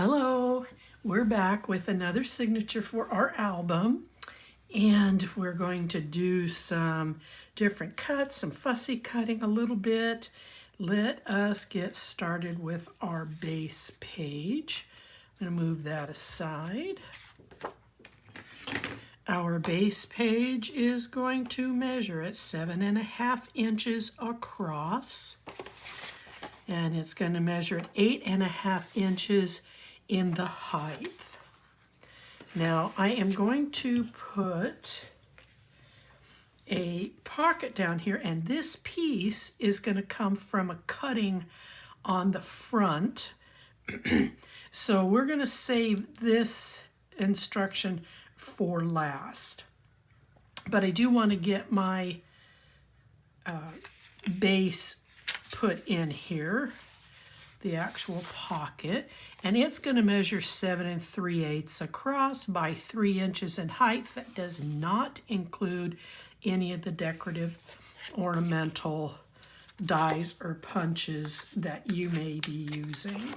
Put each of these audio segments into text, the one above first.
Hello, we're back with another signature for our album, and we're going to do some different cuts, some fussy cutting a little bit. Let us get started with our base page. I'm going to move that aside. Our base page is going to measure at 7.5 inches across, and it's going to measure at 8.5 inches in the height. Now I am going to put a pocket down here, and this piece is going to come from a cutting on the front. So we're going to save this instruction for last. But I do want to get my base put in here, the actual pocket, and it's going to measure 7 3/8 across by 3 inches in height. That does not include any of the decorative ornamental dies or punches that you may be using,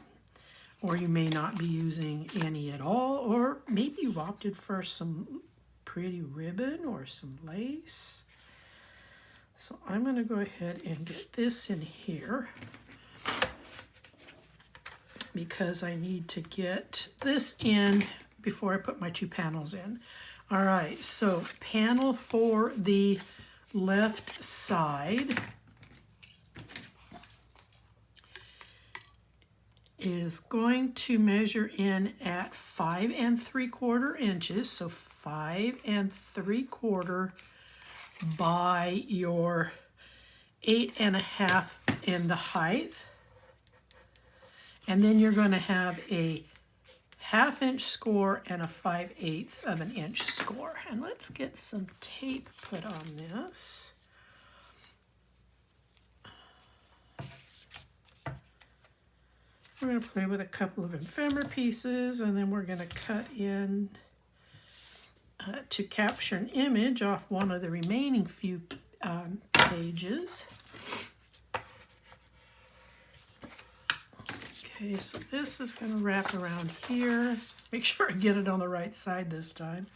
or you may not be using any at all, or maybe you've opted for some pretty ribbon or some lace. So I'm going to go ahead and get this in here, because I need to get this in before I put my two panels in. All right, so panel for the left side is going to measure in at 5 3/4 inches, so 5 3/4 by your 8.5 in the height. And then you're going to have a 1/2 inch score and a 5/8 of an inch score. And let's get some tape put on this. We're going to play with a couple of ephemera pieces, and then we're going to cut in to capture an image off one of the remaining few pages. Okay, so this is going to wrap around here. Make sure I get it on the right side this time.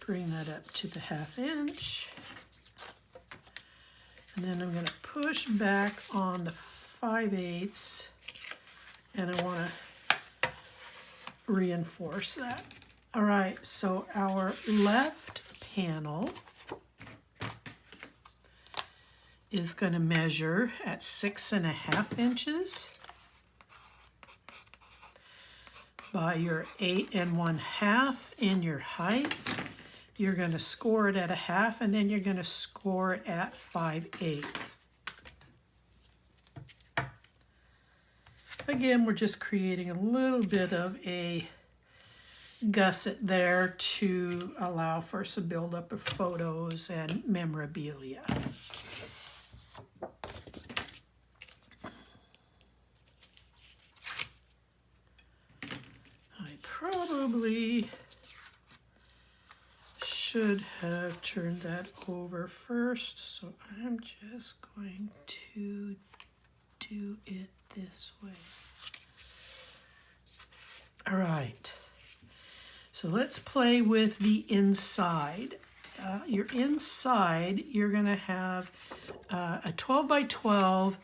Bring that up to the 1/2 inch. And then I'm going to push back on the 5/8, and I want to reinforce that. All right, so our left panel is going to measure at 6.5 inches by your 8 1/2 in your height. You're going to score it at a 1/2, and then you're going to score it at 5/8. Again, we're just creating a little bit of a gusset there to allow for some buildup of photos and memorabilia. I probably should have turned that over first, so I'm just going to do it this way. All right. So let's play with the inside. Your inside, you're going to have a 12 by 12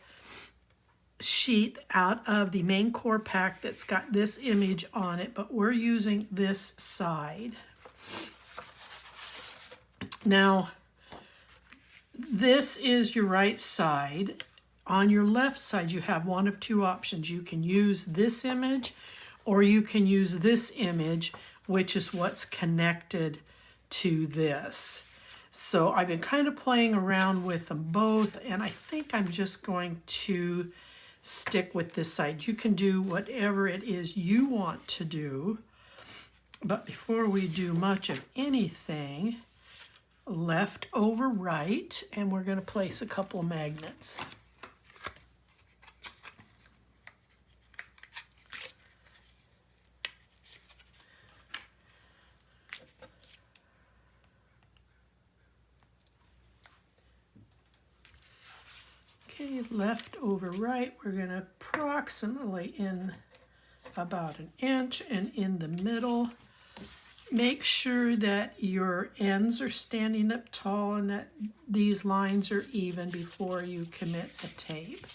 sheet out of the main core pack that's got this image on it, but we're using this side. Now, this is your right side. On your left side, you have one of two options. You can use this image, or you can use this image, which is what's connected to this. So I've been kind of playing around with them both, and I think I'm just going to stick with this side. You can do whatever it is you want to do, but before we do much of anything, left over right, and we're going to place a couple of magnets. Okay, left over right, we're going to approximately in about 1 inch, and in the middle, make sure that your ends are standing up tall and that these lines are even before you commit the tape.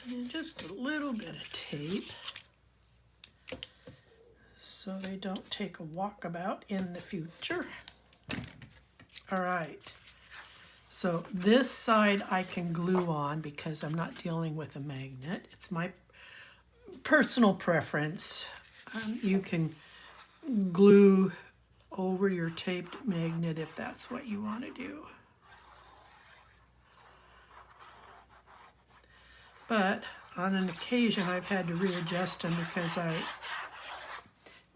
And then just a little bit of tape so they don't take a walkabout in the future. All right, so this side I can glue on because I'm not dealing with a magnet. It's my personal preference. You can glue over your taped magnet if that's what you want to do. But on an occasion I've had to readjust them because I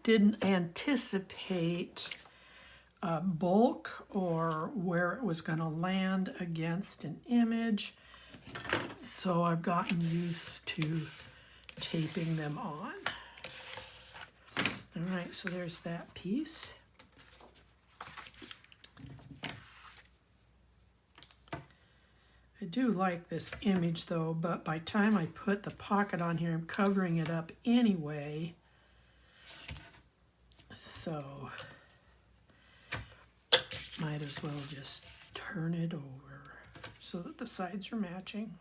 didn't anticipate bulk or where it was going to land against an image. So I've gotten used to taping them on. All right, so there's that piece. I do like this image though, but by the time I put the pocket on here, I'm covering it up anyway. So might as well just turn it over so that the sides are matching.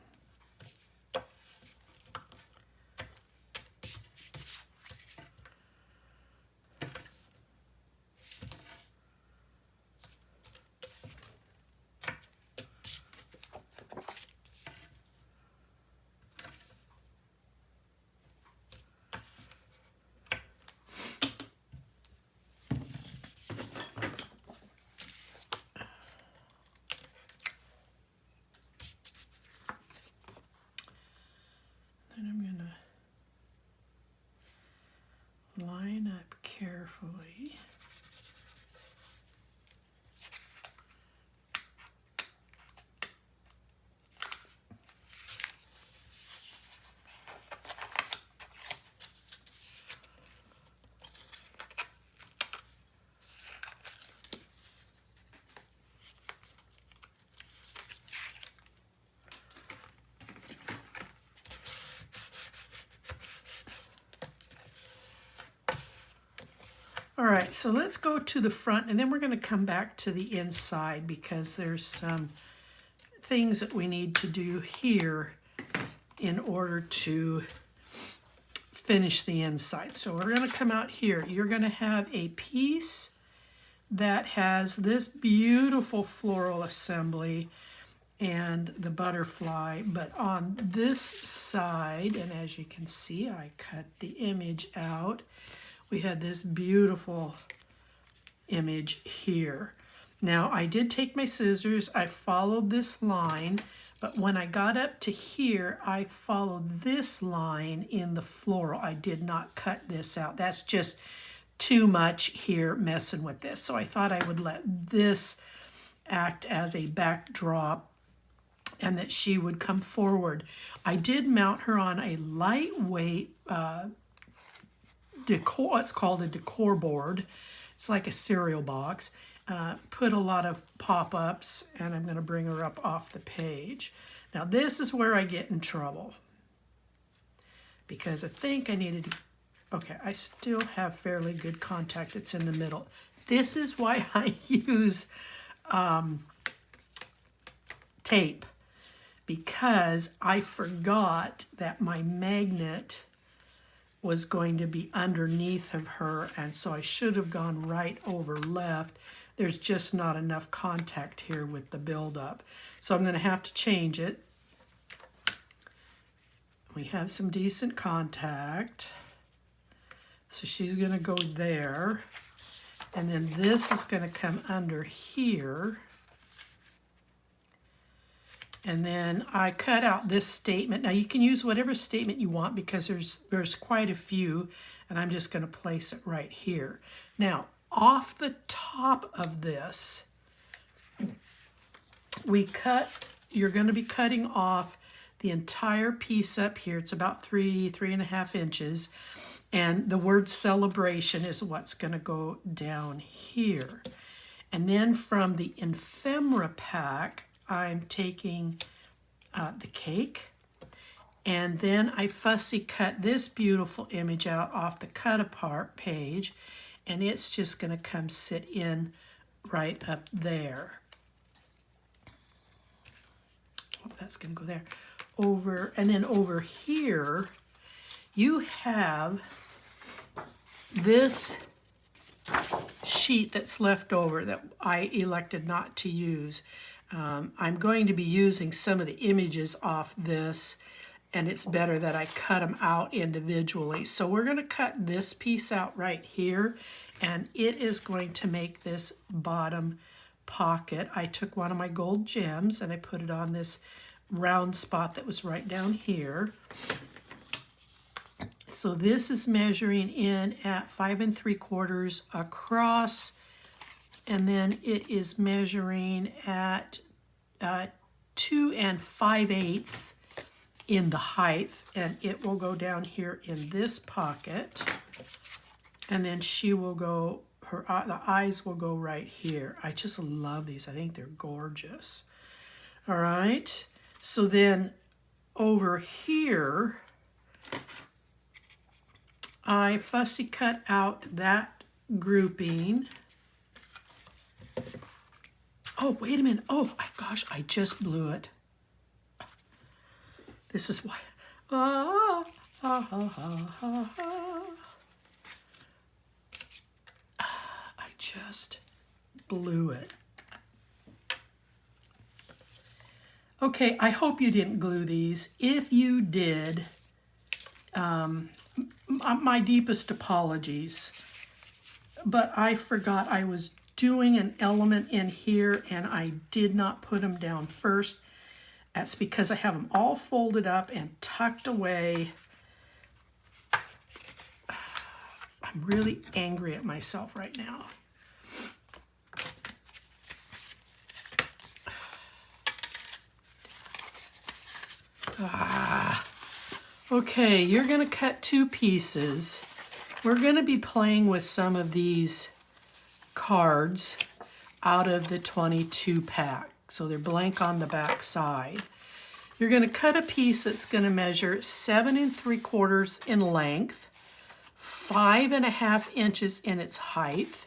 Line up carefully. All right, so let's go to the front and then we're going to come back to the inside because there's some things that we need to do here in order to finish the inside. So we're going to come out here. You're going to have a piece that has this beautiful floral assembly and the butterfly, but on this side, and as you can see, I cut the image out. We had this beautiful image here. Now, I did take my scissors, I followed this line, but when I got up to here, I followed this line in the floral. I did not cut this out. That's just too much here messing with this. So I thought I would let this act as a backdrop and that she would come forward. I did mount her on a lightweight decor, it's called a decor board. It's like a cereal box. Put a lot of pop-ups, and I'm going to bring her up off the page. Now this is where I get in trouble because I think I needed to, okay, I still have fairly good contact. It's in the middle. This is why I use tape, because I forgot that my magnet was going to be underneath of her, and so I should have gone right over left. There's just not enough contact here with the buildup. So I'm going to have to change it. We have some decent contact. So she's going to go there. And then this is going to come under here. And then I cut out this statement. Now you can use whatever statement you want because there's quite a few, and I'm just going to place it right here. Now, off the top of this, you're going to be cutting off the entire piece up here. It's about 3.5 inches. And the word celebration is what's going to go down here. And then from the ephemera pack, I'm taking the cake. And then I fussy cut this beautiful image out off the cut apart page. And it's just going to come sit in right up there. Oh, that's going to go there. And then over here, you have this sheet that's left over that I elected not to use. I'm going to be using some of the images off this, and it's better that I cut them out individually. So we're going to cut this piece out right here, and it is going to make this bottom pocket. I took one of my gold gems and I put it on this round spot that was right down here. So this is measuring in at 5 3/4 across, and then it is measuring at 2 5/8 in the height, and it will go down here in this pocket, and then she will go, the eyes will go right here. I just love these. I think they're gorgeous. All right, so then over here, I fussy cut out that grouping. Oh, wait a minute. Oh, my gosh, I just blew it. This is why. I just blew it. Okay, I hope you didn't glue these. If you did, my deepest apologies, but I forgot I was doing an element in here and I did not put them down first. That's because I have them all folded up and tucked away. I'm really angry at myself right now. Okay, you're going to cut 2 pieces. We're going to be playing with some of these cards out of the 22 pack. So they're blank on the back side. You're going to cut a piece that's going to measure 7 3/4 in length, 5 1/2 inches in its height.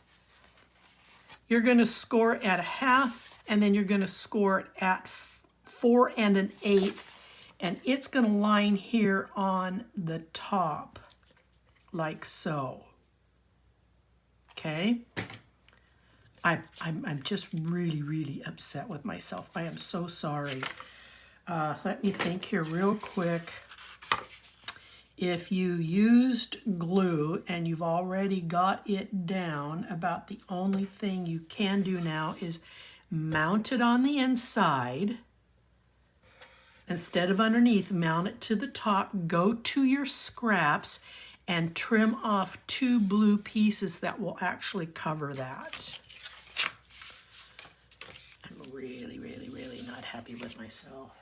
You're going to score it at 1/2, and then you're going to score it at 4 1/8. And it's going to line here on the top, like so. Okay? I'm just really, really upset with myself. I am so sorry. Let me think here real quick. If you used glue and you've already got it down, about the only thing you can do now is mount it on the inside. Instead of underneath, mount it to the top, go to your scraps, and trim off 2 blue pieces that will actually cover that. I'm really, really, really not happy with myself.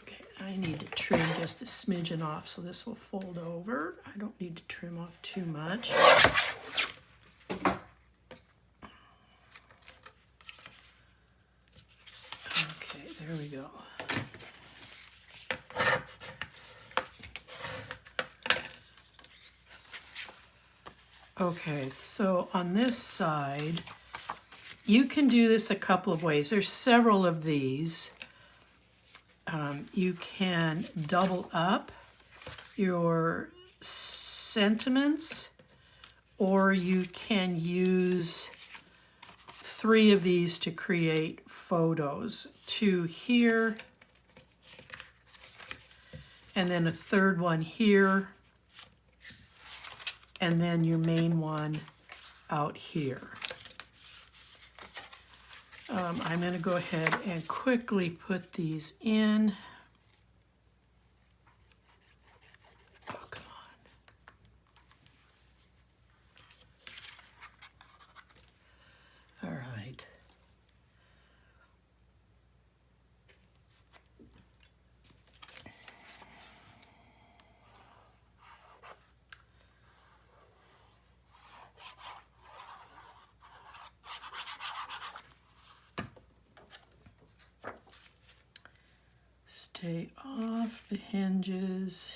Okay, I need to trim just a smidgen off, so this will fold over. I don't need to trim off too much. There we go. Okay, so on this side, you can do this a couple of ways. There's several of these. You can double up your sentiments, or you can use 3 of these to create photos. 2 here, and then a 3rd one here, and then your main one out here. I'm going to go ahead and quickly put these in. Oh, come on. All right. stay off the hinges.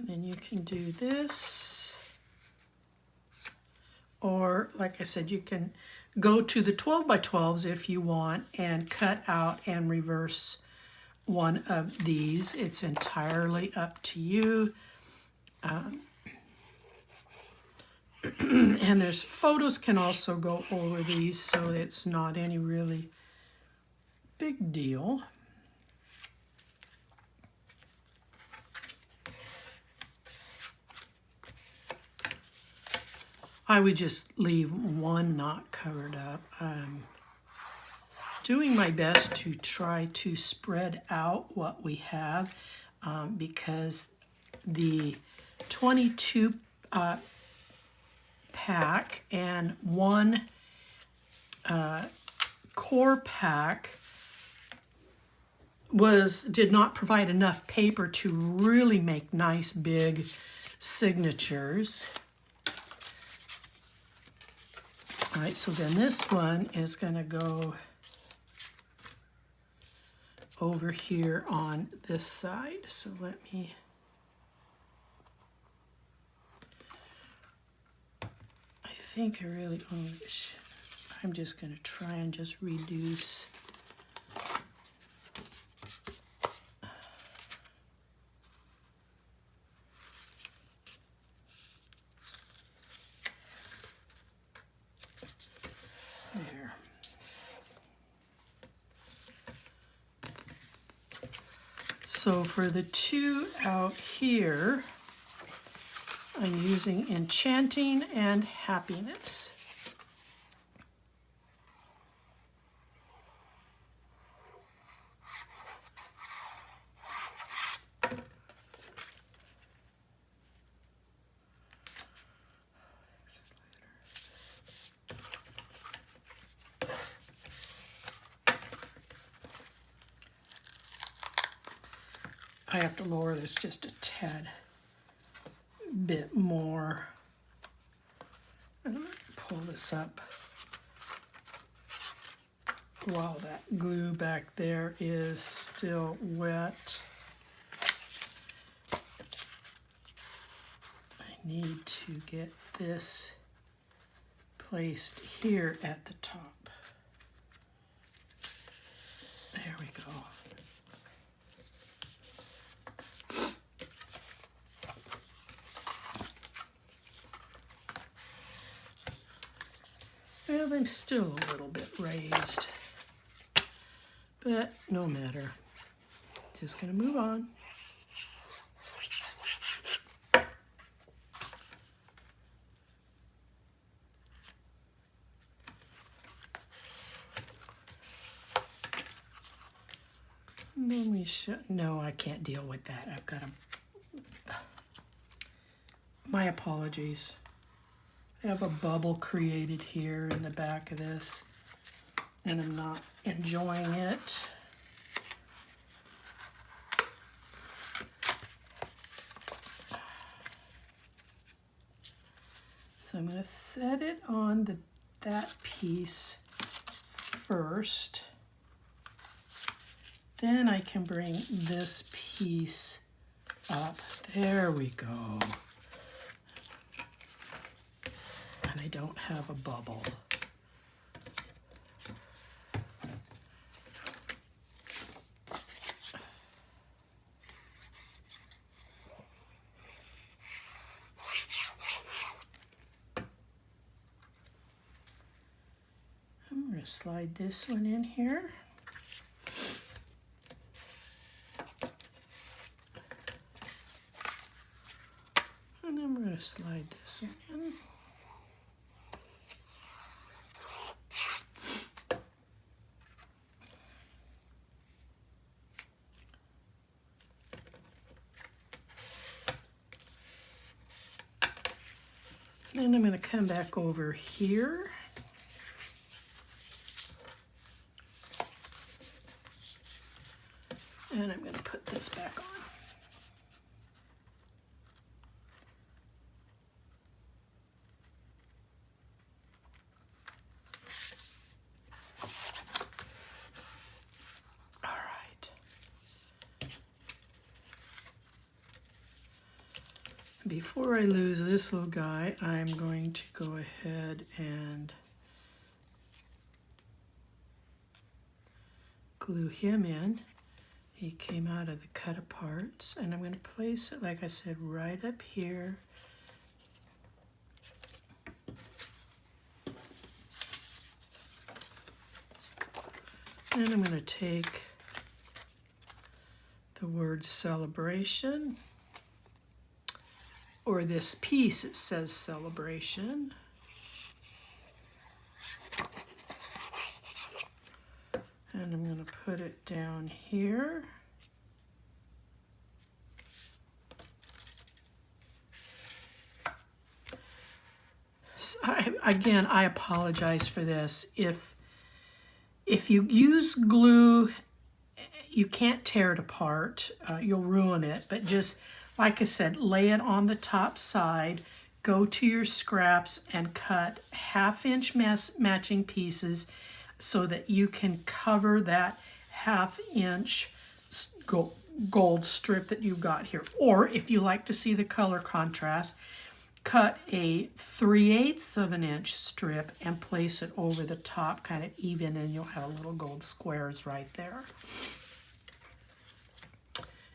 Then you can do this, or like I said, you can go to the 12 by 12s if you want and cut out and reverse one of these. It's entirely up to you. And there's photos can also go over these, so it's not any really big deal. I would just leave one knot covered up. Doing my best to try to spread out what we have because the 22 pack and one core pack did not provide enough paper to really make nice big signatures. All right, so then this one is going to go over here on this side. So let me, I think I really, I'm just going to try and just reduce. There. So for the two out here, I'm using Enchanting and Happiness. I have to lower this just a tad bit more. I'm going to pull this up while that glue back there is still wet. I need to get this placed here at the top. There we go. Well, I'm still a little bit raised, but no matter. Just gonna move on. And then we should, no, I can't deal with that. I've got to, my apologies. I have a bubble created here in the back of this, and I'm not enjoying it. So I'm going to set it on that piece first. Then I can bring this piece up. There we go. And I don't have a bubble. I'm going to slide this one in here. And then we're going to slide this one in. Then I'm going to come back over here. And I'm going to put this back on. All right. Before I lose this little guy, I'm going to go ahead and glue him in. He came out of the cut aparts, and I'm going to place it, like I said, right up here. And I'm going to take the word celebration, or this piece, it says celebration. And I'm going to put it down here. So again, I apologize for this. If you use glue, you can't tear it apart. You'll ruin it. But just, like I said, lay it on the top side. Go to your scraps and cut 1/2 inch matching pieces, so that you can cover that 1/2 inch gold strip that you've got here. Or if you like to see the color contrast, cut a 3/8 of an inch strip and place it over the top, kind of even, and you'll have little gold squares right there.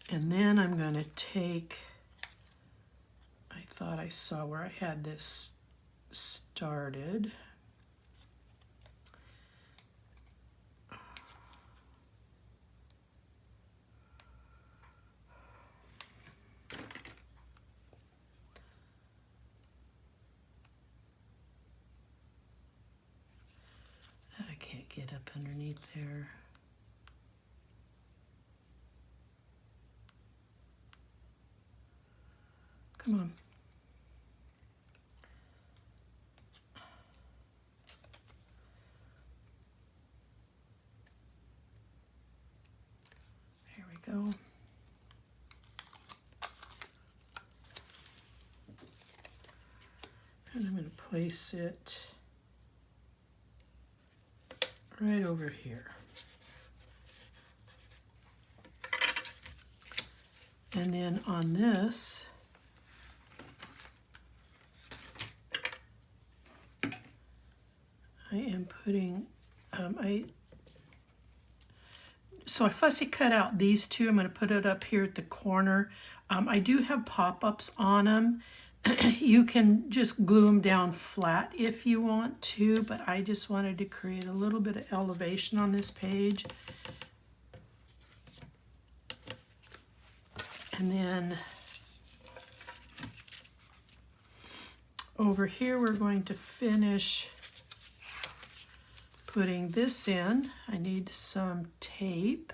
And then I'm going to take, I thought I saw where I had this started. Get up underneath there. Come on. There we go. And I'm going to place it right over here. And then on this, I am putting, so I fussy cut out these two. I'm going to put it up here at the corner. I do have pop-ups on them. You can just glue them down flat if you want to, but I just wanted to create a little bit of elevation on this page. And then over here, we're going to finish putting this in. I need some tape.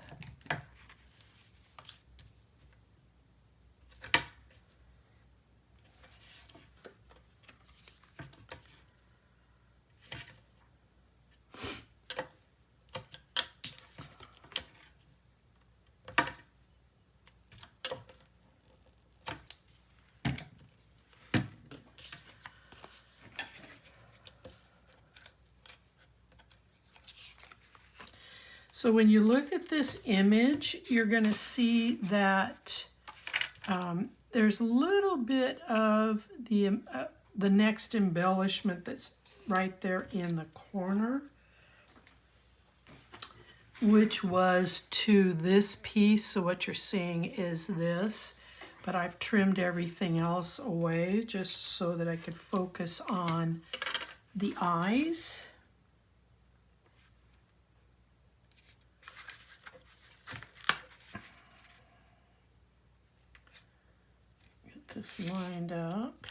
So when you look at this image, you're going to see that there's a little bit of the next embellishment that's right there in the corner, which was to this piece. So what you're seeing is this, but I've trimmed everything else away just so that I could focus on the eyes. This lined up.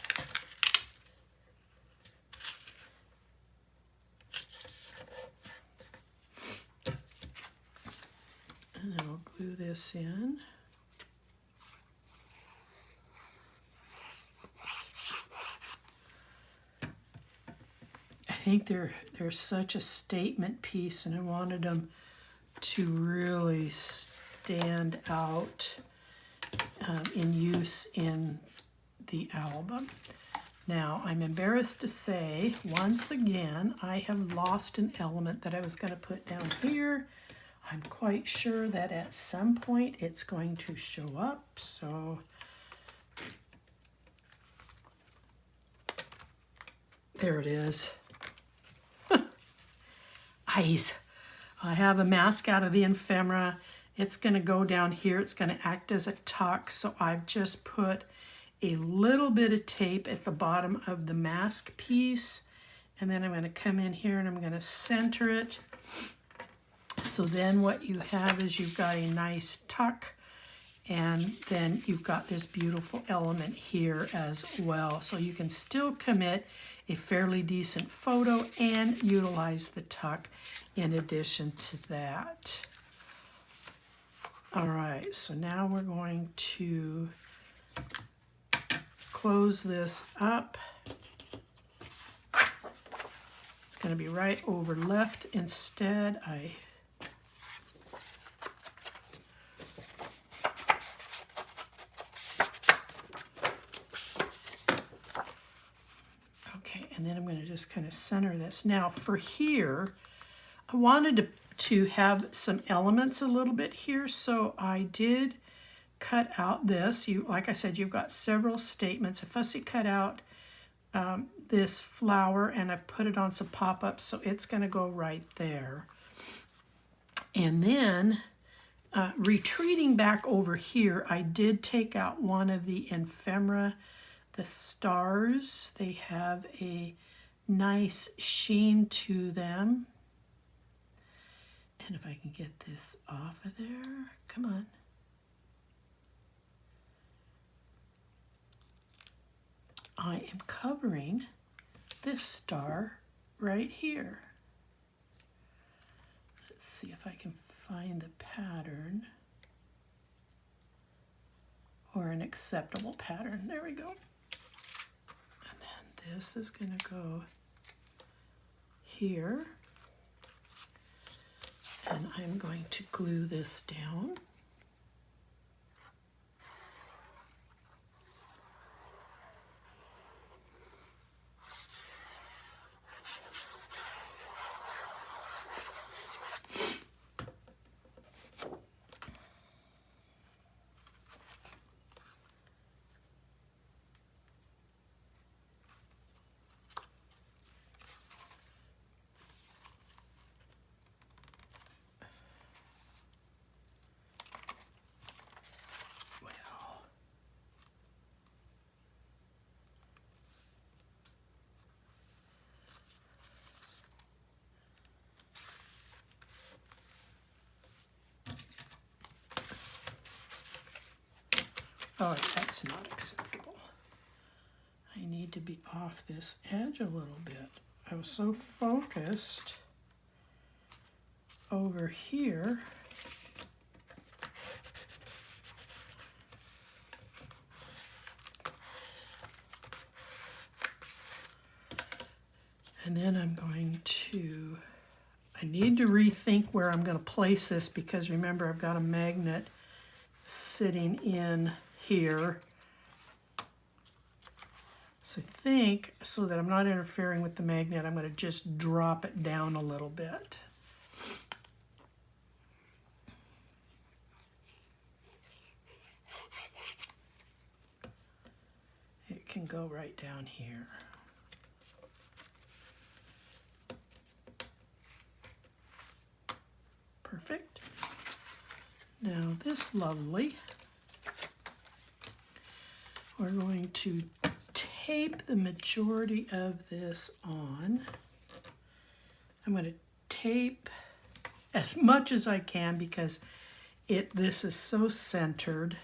And then I'll glue this in. think they're such a statement piece, and I wanted them to really stand out in use in the album. Now, I'm embarrassed to say, once again, I have lost an element that I was going to put down here. I'm quite sure that at some point it's going to show up, so there it is. Eyes. I have a mask out of the ephemera. It's going to go down here. It's going to act as a tuck, so I've just put a little bit of tape at the bottom of the mask piece, and then I'm going to come in here and I'm going to center it. So then what you have is you've got a nice tuck, and then you've got this beautiful element here as well. So you can still commit a fairly decent photo and utilize the tuck in addition to that. All right, so now we're going to close this up. It's going to be right over left instead. And then I'm going to just kind of center this. Now for here, I wanted to have some elements a little bit here, so I did cut out this. Like I said, you've got several statements. I fussy cut out this flower, and I've put it on some pop-ups, so it's going to go right there. And then retreating back over here, I did take out one of the ephemera. The stars, they have a nice sheen to them. And if I can get this off of there, come on. I am covering this star right here. Let's see if I can find the pattern or an acceptable pattern. There we go. This is going to go here, and I'm going to glue this down. Oh, that's not acceptable. I need to be off this edge a little bit. I was so focused over here. And then I'm going to, I need to rethink where I'm going to place this, because remember, I've got a magnet sitting in here. So I think, so that I'm not interfering with the magnet, I'm going to just drop it down a little bit. It can go right down here. Perfect. Now this lovely, we're going to tape the majority of this on. I'm going to tape as much as I can because this is so centered.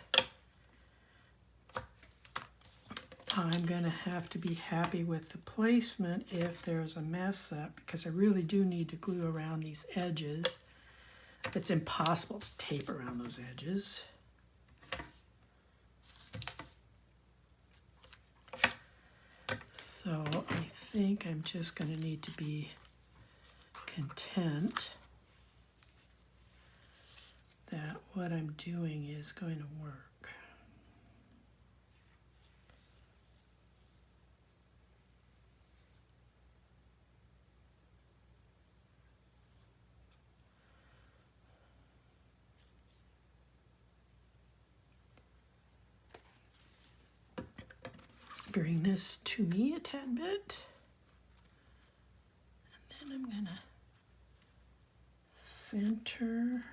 I'm going to have to be happy with the placement if there's a mess up, because I really do need to glue around these edges. It's impossible to tape around those edges. So I think I'm just going to need to be content that what I'm doing is going to work. Bring this to me a tad bit. And then I'm going to center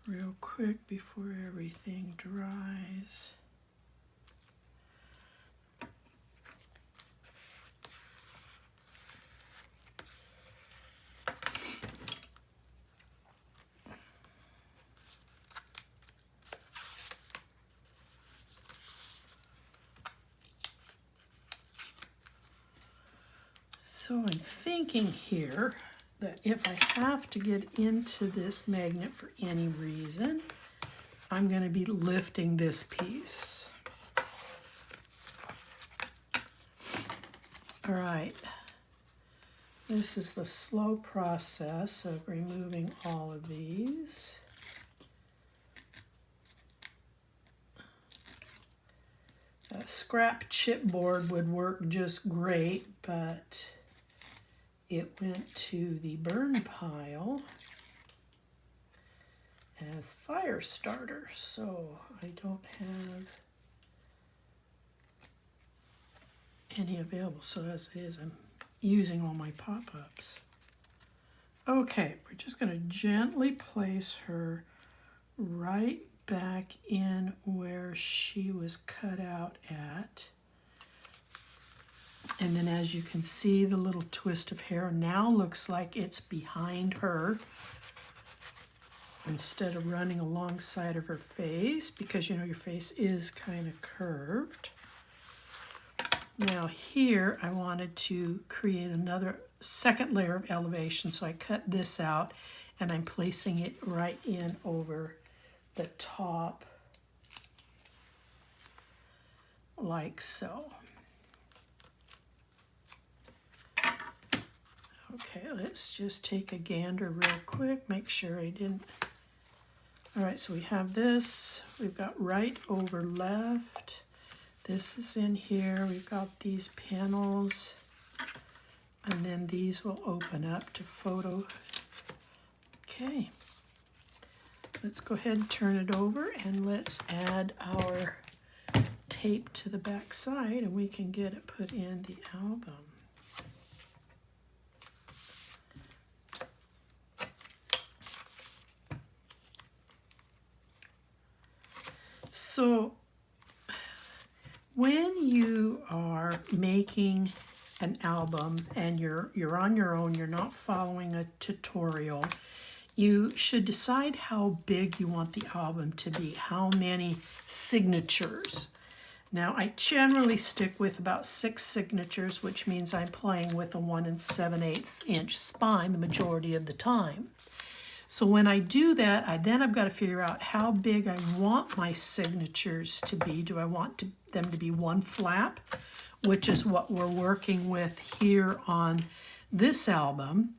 real quick before everything dries. So I'm thinking here that if I have to get into this magnet for any reason, I'm going to be lifting this piece. All right, this is the slow process of removing all of these. A scrap chipboard would work just great, but it went to the burn pile as fire starter, so I don't have any available. So as it is, I'm using all my pop-ups. Okay, we're just going to gently place her right back in where she was cut out at. And then as you can see, the little twist of hair now looks like it's behind her instead of running alongside of her face, because you know your face is kind of curved. Now here I wanted to create another second layer of elevation, so I cut this out and I'm placing it right in over the top like so. Okay, let's just take a gander real quick, make sure I didn't. All right, so we have this, we've got right over left. This is in here, we've got these panels, and then these will open up to photo. Okay, let's go ahead and turn it over and let's add our tape to the back side and we can get it put in the album. So when you are making an album and you're on your own, you're not following a tutorial, you should decide how big you want the album to be, how many signatures. Now I generally stick with about 6 signatures, which means I'm playing with a 1 7/8 inch spine the majority of the time. So when I do that, I've got to figure out how big I want my signatures to be. Do I want them to be 1 flap, which is what we're working with here on this album,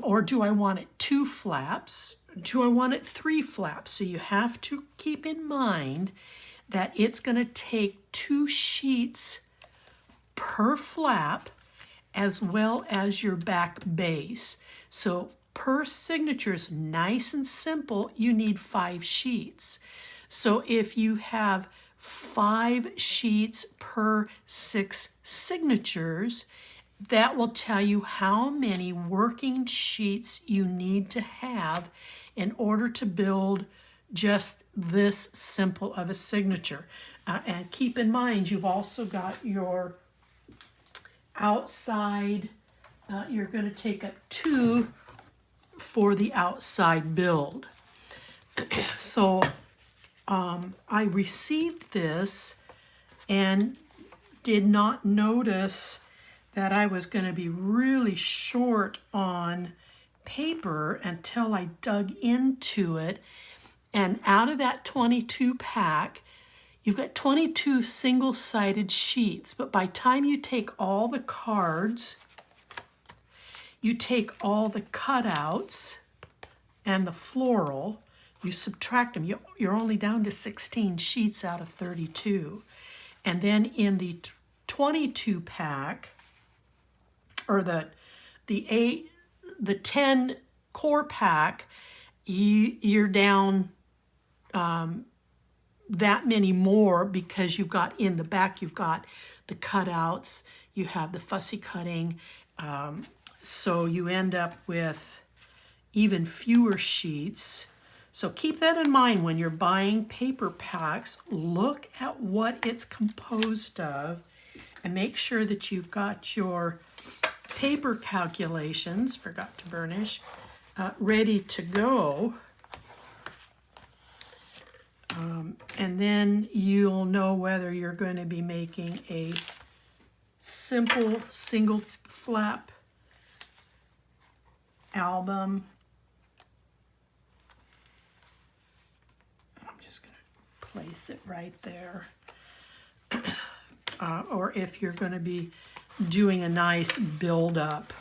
or do I want it 2 flaps? Do I want it 3 flaps? So you have to keep in mind that it's going to take 2 sheets per flap as well as your back base. So per signature is nice and simple, you need 5 sheets. So if you have 5 sheets per 6 signatures, that will tell you how many working sheets you need to have in order to build just this simple of a signature. And keep in mind, you've also got your outside, you're going to take up 2 for the outside build. So I received this and did not notice that I was going to be really short on paper until I dug into it. And out of that 22 pack, You've got 22 single-sided sheets, but by the time you take all the cards, you take all the cutouts and the floral, you subtract them. You're only down to 16 sheets out of 32. And then in the 22 pack, or the 10 core pack, you're down that many more, because you've got in the back, you've got the cutouts, you have the fussy cutting, so you end up with even fewer sheets. So keep that in mind when you're buying paper packs. Look at what it's composed of and make sure that you've got your paper calculations, forgot to burnish, ready to go. And then you'll know whether you're going to be making a simple single flap album. I'm just going to place it right there. Or if you're going to be doing a nice build-up.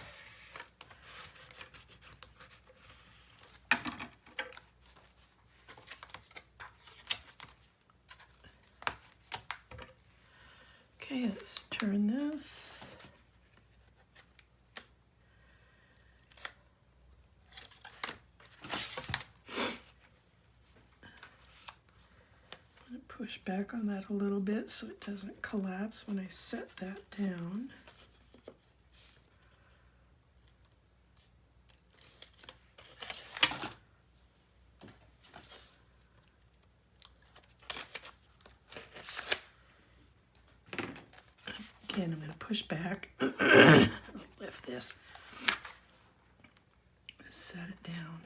Okay, let's turn this. I'm going to push back on that a little bit so it doesn't collapse when I set that down. Again, I'm going to push back, lift this, set it down.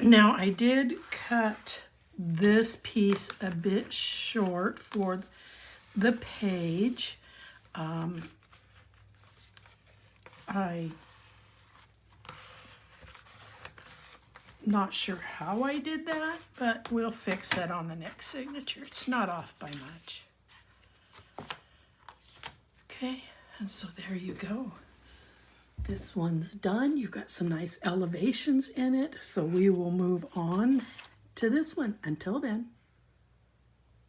Now, I did cut this piece a bit short for the page. Not sure how I did that, but we'll fix that on the next signature. It's not off by much. Okay, and so there you go. This one's done. You've got some nice elevations in it, so we will move on to this one. Until then.